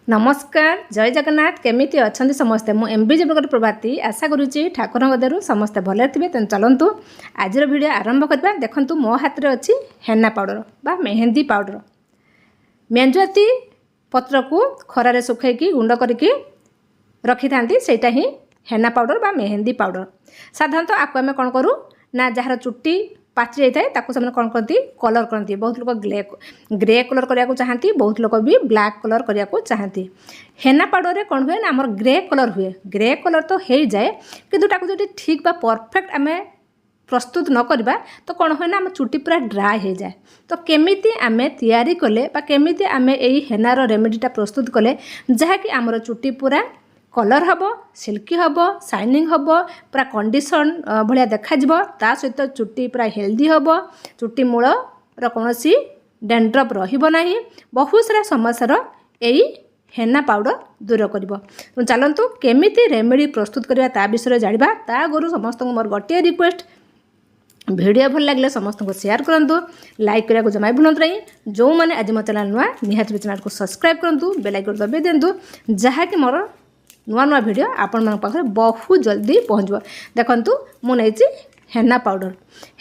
नमस्कार जय जगन्नाथ केमिति अच्छा समस्ते मु एमबी जगत प्रभाती आशा करुच्ची ठाकुर दयारू समस्ते भले थे। तेणु चलतु आज वीडियो आरंभ करवा। देखु मो हाथ में अच्छी हेना पाउडर बा मेहंदी पाउडर। मेंजुआती पत्र को खरारे सुखैकी गुंड करके रखी था सेटा ही हेना पाउडर बा मेहंदी पाउडर। साधारणतः आपको आम कौन करूँ ना जार चुट्टी पाचि जाए ताकू से कौन करती कलर करती। बहुत लोग ग्रे कलर करने को चाहती, बहुत लोग भी ब्लैक कलर करने को चाहती। हेना पाउडर कौन हुए ना आमर ग्रे कलर हुए। ग्रे कलर तो हो जाए किंतु ताकू जो ठीक बा परफेक्ट आम प्रस्तुत न करवा तो कौन हुए ना आम चुट्टी पूरा ड्राए हो जाए। तो केमिति आम तैयारी कले केमिति आम यही हेनार रेमेडीटा प्रस्तुत कले जहाँकि आमर चुट्टी पूरा कलर हम सिल्की हम शाइनिंग हम पूरा कंडीशन भाया देखा ता सहित चुट्टी पूरा हेल्दी हम चुट्टी मूल कौन डेंड्रफ रही बहुत सारा समस्यार यही हेना पाउडर दूर कर। चलतु केमिति रेमेडी प्रस्तुत करवा ता विषय जाना ता आगु समस्त मोर गोटे रिक्वेस्ट वीडियो भल लगे समस्त को शेयर करूँ, लाइक करने को जमा भूलु नहीं। जो मैंने आज मो चैनल नुआ निहाती चैनल को सब्सक्राइब करूँ, बेल आइकन दबाई दिंतु जहाँकि मोर नुआ नुआ वीडियो आपण मन पाखे बहुत जल्दी पहुँचब। देखंतु मु नहीं हेना पाउडर।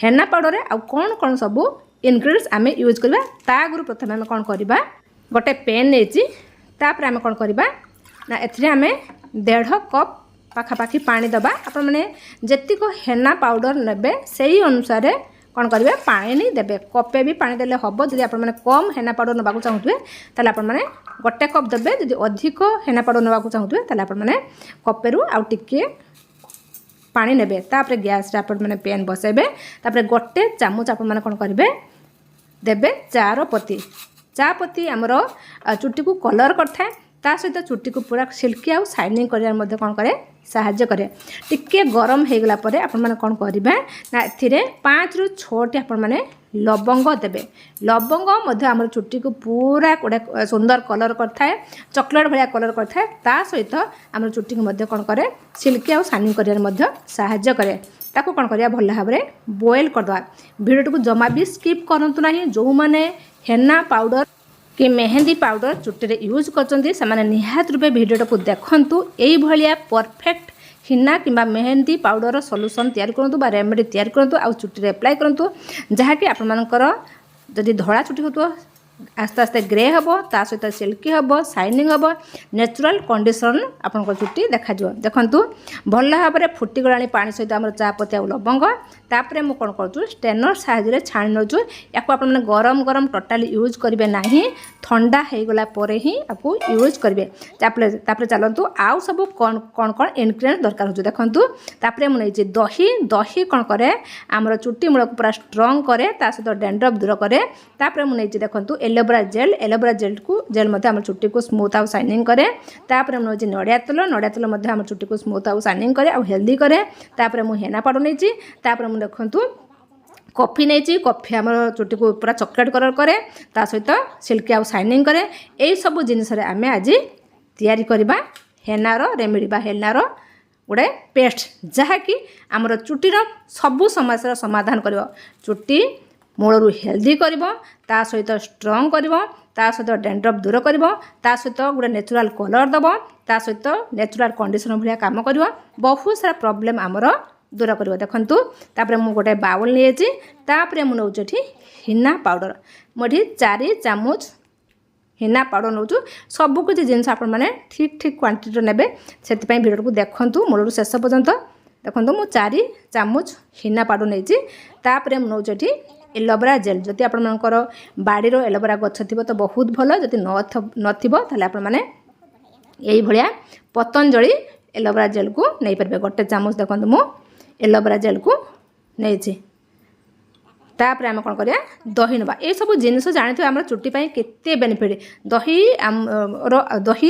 हेना पाउडर आ कौन कौन सब इनग्रेडिएंट्स आम यूज करवा ता आगु प्रथम आम कौन करवा गोटे पेन नहीं तापर आम कौन करवा ना एथिरे आम 1.5 कप पाखापाखि पानी दबा। आपण मैंने जेतिक हेना पाउडर नेबे सेही अनुसार कौन करेंगे पानी नहीं देवे। कपे भी पानी देले हम जब आप कम हेना पाउडर नाक चाहूए ताले आप गोटे कप देवे। जब अधिक हेना पाउडर नाक चाहूए ताले आप कपे रु आउ टिके पानी नेबे। तापर गैस रे आप पेन बसेबे। तापर गोटे चामच आप कौन करेंगे देवे चार पत्ती। चा पत्ती आमर चुट्टी को कलर करता ता सहित चुट्टी को पूरा सिल्की आउ शाइनिंग कर कौन करे साहाଯ୍य करे। टिके गरम हो गला परे आपण माने कौन करेंगे ना एथिरे 5 ରୁ 6टी आपण माने लवंग देवे। लवंग मध्य आम चुट्टी को पूरा गोटे सुंदर कलर करता है, चॉकलेट भाया कलर करता है। ता सहित आम चुट्टी को मध्य कौन करे सिल्की आउ शाइनिंग कर साहाଯ୍य करे। ताको कौन करिया भल भाव में बॉयल करदवा। वीडियो को जमा भी स्किप करंतु नाही। जो माने हेना पाउडर कि मेहंदी पाउडर चुट्टी रे यूज कर निहात रूपे वीडियो को देखंतु। यही भाया परफेक्ट हिना कि मेहंदी पाउडर सॉल्यूशन तैयार करूँ बा रेमेडी तैयार करूँ आ चुट्टी रे अप्लाई करूँ जहाँकि आपणकर जदि धड़ा चुट्टी हो आस्ते आस्ते ग्रे हम ता सहित सिल्की हम शाइनिंग हम नेचुरल कंडीशन आपन चुट्टी देखा देखु भल भाव में फुटीगला पानी सहित आम चापत्ती आ लवंग। तापर मुझे कौन करूँ स्टेनर साहाଯ୍य छाणी नौचु। या आपने गरम गरम टोटाली यूज करेंगे ना, ठंडा हो गला परे ही आपको यूज करेंगे। तापर चलतु आउ सब कौन कौन कौन इनग्रेडिएंट्स दरकार हो देखु। तापर मुझे दही दही कौन करे आमर चुट्टी मूल को पूरा स्ट्रंग करे ता सहित डेंड्रफ दूर करे। तापर मुझे देखु एलोवेरा जेल को जेल आम चुट्टी को स्मूथ आउ शाइनिंग करे। तापर मुझे नड़िया तेल आम चुट्टी को स्मूथ आउ शाइनिंग करे और हेल्दी करे। तापर मुझे हेना पाउडर नहीं तापर मुझे देखु कॉफी नहीं कॉफी आम चुट्टी को पूरा चॉकलेट कलर करे ता सहित सिल्की आउ शाइनिंग करे। यही सब जिनस आम आज तैयारी करवा हेनार रेमेडी बा हेनार गोटे पेस्ट जहाँकि आमर चुट्टीर सबू समस्या समाधान कर। चुट्टी मूलरू हेल्दी कर ता सहित स्ट्रंग कर ता सहित डेंड्रफ दूर कर ता सहित गोटे नेचुरल कलर दब ता सहित नेचुरल कंडीशन भाया काम कर बहुत सारा प्रॉब्लम आमर दूर कर। देखु तापर मु गोटे बाउल नहीं तापर मुझे नौचे हिना पाउडर मुझे 4 चामच हिना पाउडर नौचु। सबकिछ जिनस आप ठीक ठीक क्वांटिटी ने से वीडियो को देखूँ मूलर शेष पर्यंत। देखो मुझे 4 चामच हिना पाउडर नहीं तापर नौचे एलोवेरा जेल। जदि आपणकर बाड़ीर एलोवेरा गछ थी तो बहुत भल, जदि नथिबो ताले आपण माने यही भाया पतंजलि एलोवेरा जेल को नहीं पारे। गोटे चामच देखो मु एलोवेरा जेल को नहीं तापर आम कौन करिया दही नवा। ये सब जिनस जानी आम चुट्टी केते बेनिफिट। दही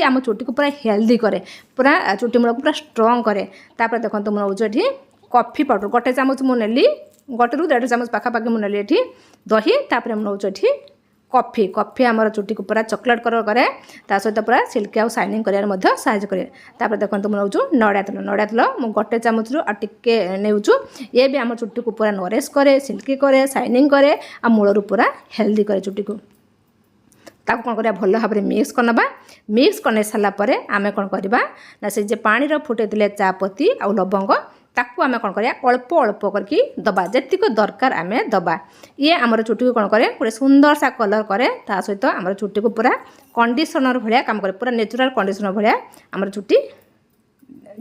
आम चुट्टी को पूरा हेल्दी करे पूरा चुट्टी मूल को पूरा स्ट्रंग करे। तापर देखो मुझे कॉफी पाउडर गोटे चामच मुझे 1 ରୁ 1.5 चामच पाखापाखि मुझे दही। तापर नौचे कॉफी कॉफी आमर चुट्टी को पूरा चॉकलेट कलर करे ता सहित पूरा सिल्की आउ शाइनिंग कर साहाଯ୍य करे। तापर देखो मुझे नौचु नड़िया तेल मुझे गोटे चामच रू टिके नेउचु। ये भी आम चुट्टी को पूरा नरिश करे सिल्की करे शाइनिंग करे आ मूलरू पूरा हेल्दी करे चुट्टी को। ताको कौन करिया भल भाव मिक्स करनबा। मिक्स कर सारा पर आम कौन करवा ना से जे पानी फुटे चापत्ती आ लवंग ताकू आम कौन करिया अल्प अल्प करके दबा जेतिक दरकार आम दबा। ये आमर चुटी को कौन करे गोटे सुंदर सा कलर करे ता सहित आमर चुटी को पूरा कंडीशनर भाया काम करे पूरा नेचुरल कंडीशनर भाया आमर चुटी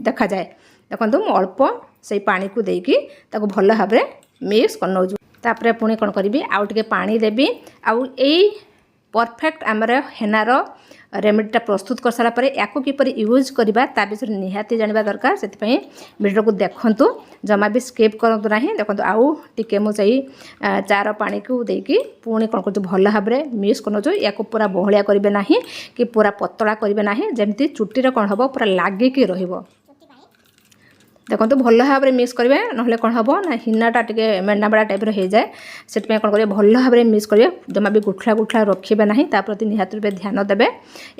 देखा जाए। देखो मु अल्प से पानी को देकी ताको भल भाव मिक्स कर नौजु। तापर पुणी कौन करी आउ टे पानी देवी आउ परफेक्ट आमर हेनार रेमेडीटा प्रस्तुत कर सारा पर या किपर यूज करवा ता विषय निहाती जानवा दरकार। से वीडियो को देखंतु जमा भी स्किप करंतु नाही। देखंतु आउ टिके मु सही चार पानी को देकी पुणी कौन कर भल भाव मिक्स कर या पूरा बहलिया करेंगे ना कि पूरा पतला करेंगे ना जमती चुटीर कौन हम पूरा लागिकी रहिबो। देखो तो भल भाव मिक्स करेंगे ना कौन हम ना हिनाटा टे मेंढा बेड़ा टाइप हो जाए से कौन करेंगे भल भाव मिक्स करेंगे जमा भी गुठला गुठला रखिए ना प्रति निहाती रूप ध्यान देवे।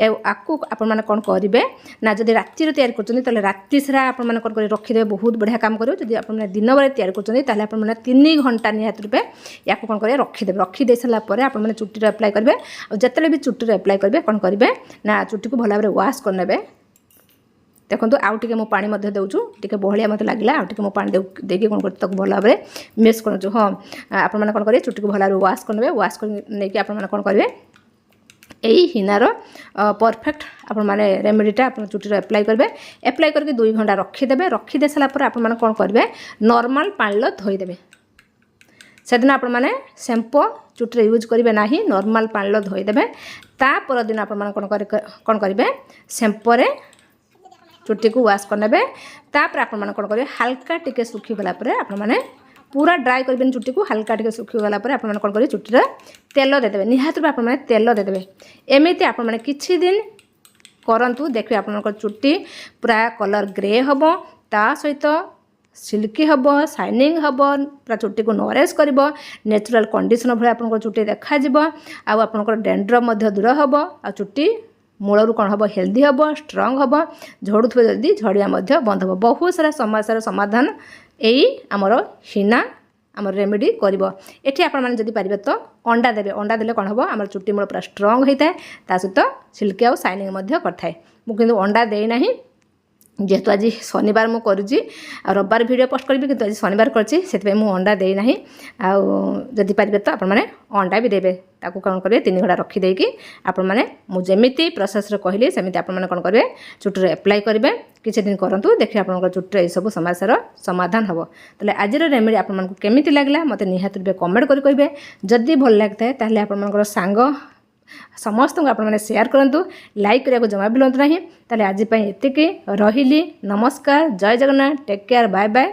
आपको आपण कौन करेंगे ना जब रातिर तैयारी कर राति सारा आपण कौन कर रखिदे बहुत बढ़िया काम करेंगे। जब आप दिन बेले तैयारी कर 3 घंटा निहाती रूपे या कौन करेंगे रखिदे रखिदे सारापर आप चुटी एप्लाय करेंगे और जिते भी चुटी एप्लाय करेंगे कौन करेंगे ना चुटी को भल भाव वाश करने। देखो आउ टे मु पानी देउछु टे बहलिया मत लगे आउ टे मु पानी देकी कौन कर भल भाव मिक्स कर। हाँ आप कौन करेंगे चुटी को भल भाव वाश करने वाश कर आप कौन करेंगे यही हिनार परफेक्ट आप रेमेडीटा आप चुटी एप्लाय करेंगे। एप्लाय करके 2 घंटा रखिदे रखिदे सारापर आप कौन करेंगे नॉर्मल पानी धोईदेवे। से दिन आप शैम्पू चुटी यूज करेंगे ना नॉर्मल पानी धोईदेवे। ता पर दिन आप कौन करेंगे शैम्पू चुटी को वाश करने। तापर आप कौन करेंगे हल्का टिके सुखीगला आप पूरा ड्राई करेंगे चुटी को हल्का टिके सुखीगला आप कौन करेंगे चुटी तेल देदेवे निहाती आप तेल देदेवे। एमती आप किछि दिन करंतु देखिए आप चुटी पूरा कलर ग्रे हम ता सहित सिल्की हम शाइनिंग हम पूरा चुटी को नरेश कर नेचुरल कंडीशन भाई आप चुटी देखा आप डेंड्रफ दूर हम आ चुटी मूलरू कौन हम हेल्दी हम स्ट्रंग हम झड़ुवे जदि झड़िया बंद हम बहुत सारा समस्यार समाधान यही आमर हिना आम रेमेडी कर। ये आपड़ी पारे तो अंडा देवे अंडा देले कौन हम आम चुटी मूल पूरा स्ट्रंग होता है ता सहित सिल्की आउ शाइनिंग करता है। मुझे अंडा देना जेहेतु आज शनिवार मु करुँची रविवार वीडियो पोस्ट करी कि आज शनिवार करछि से मु अंडा देना आदि पारे तो आपने अंडा भी देवे ताकू कौन करेंगे 3 घंटा रखिदेकी आपने मुझे प्रोसेस कहली सेमती आपने कौन करेंगे चुटी एप्लाय करेंगे किसी दिन करूँ देखिए आप चुटी यह सब समस्यार समाधान हम। तो आज रेमेडी आपको केमी लगला मत निहाती रूपे कमेंट कर कहे जदि भल लगता है ताहले आपनकर सांग समस्त को आपने शेयर करूँ लाइक करने को जमा भी लुँ ना। ताले आज एतिकी रही नमस्कार जय Jagannath take care bye bye.